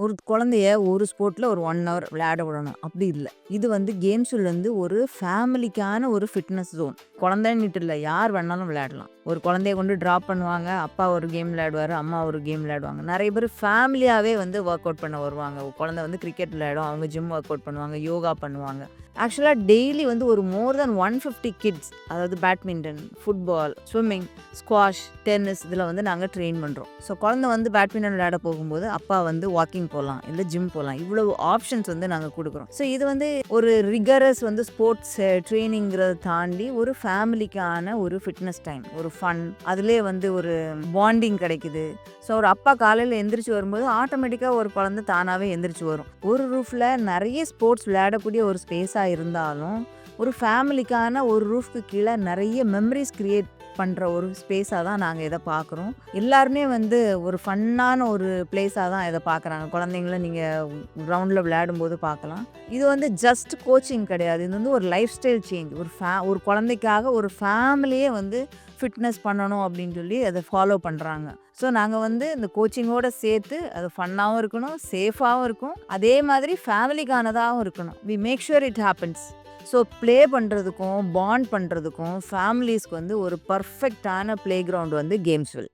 ஒரு குழந்தைய ஒரு ஸ்போர்ட்ல ஒரு 1 ஹவர் விளையாட விடணும். அப்படி இல்ல. இது வந்து கேம்ஸ்ல வந்து ஒரு ஃபேமிலிக்கான ஒரு ஃபிட்னஸ் ஜோன். குழந்தைன்னுட்டு இல்ல. யார் வேணாலும் விளையாடலாம். ஒரு குழந்தைய கொண்டு டிராப் பண்ணுவாங்க. அப்பா ஒரு கேம் விளையாடுவாரு. அம்மா ஒரு கேம் விளையாடுவாங்க. நெறைய பேர் ஃபேமிலியாவே வந்து வொர்க் அவுட் பண்ண வருவாங்க. குழந்தை வந்து கிரிக்கெட் விளையாடும். அவங்க ஜிம் வொர்க் அவுட் பண்ணுவாங்க. யோகா பண்ணுவாங்க. ஆக்சுவலா டெய்லி வந்து ஒரு மோர் தென் 150 கிட்ஸ் அதாவது badminton, football, swimming, squash, tennis இதில வந்து நாங்க ட்ரெயின் பண்றோம். ஸோ குழந்தை வந்து பேட்மிண்டன் விளையாட போகும்போது, அப்பா வந்து வாக்கிங் போலாம். இல்ல ஜிம் போலாம். இவ்வளவு ஆப்ஷன்ஸ் வந்து நாங்க குடுக்குறோம். ஸோ இது வந்து ஒரு ரிகரஸ் வந்து ஸ்போர்ட்ஸ் ட்ரெய்னிங்கிறத தாண்டி ஒரு ஃபேமிலிக்கான ஒரு ஃபிட்னஸ் டைம். ஒரு ஃபன். அதிலயே வந்து ஒரு பாண்டிங் கிடைக்குது. ஸோ ஒரு அப்பா காலையில எந்திரிச்சு வரும்போது ஆட்டோமேட்டிக்கா ஒரு குழந்தை தானாவே எந்திரிச்சு வரும். ஒரு ரூஃப்ல நெறைய ஸ்போர்ட்ஸ் விளையாடக்கூடிய ஒரு ஸ்பேஸா இருந்தாலும், ஒரு ஃபேமிலிக்கான ஒரு ரூஃப்க்கு கீழ நெறைய மெமரீஸ் கிரியேட் பண்ற ஒரு ஸ்பேஸா தான் நாங்க இத பார்க்குறோம். எல்லாருமே வந்து ஒரு ஃபன்னான ஒரு பிளேஸா தான் இத பார்க்குறாங்க. குழந்தைங்கள நீங்க கிரவுண்ட்ல விளையாடும்போது பார்க்கலாம். இது வந்து ஜஸ்ட் கோச்சிங் கிடையாது. இது வந்து ஒரு லைஃப் ஸ்டைல் சேஞ்ச். ஒரு குழந்தைக்காக ஒரு ஃபேமிலியே வந்து ஃபிட்னஸ் பண்ணணும் அப்படின்னு சொல்லி அத ஃபாலோ பண்றாங்க. ஸோ நாங்க வந்து இந்த கோச்சிங்கோட சேர்த்து அது ஃபன்னாவும் இருக்கணும், சேஃபாவும் இருக்கும். அதே மாதிரி ஃபேமிலிக்கானதாவும் இருக்கணும். We make sure it happens. So play பண்றதுக்கும், பாண்ட் பண்றதுக்கும் ஃபேமிலீஸ்க்கு வந்து ஒரு பெர்ஃபெக்ட்டான ப்ளே கிரவுண்ட் வந்து கேம்ஸ்வில்.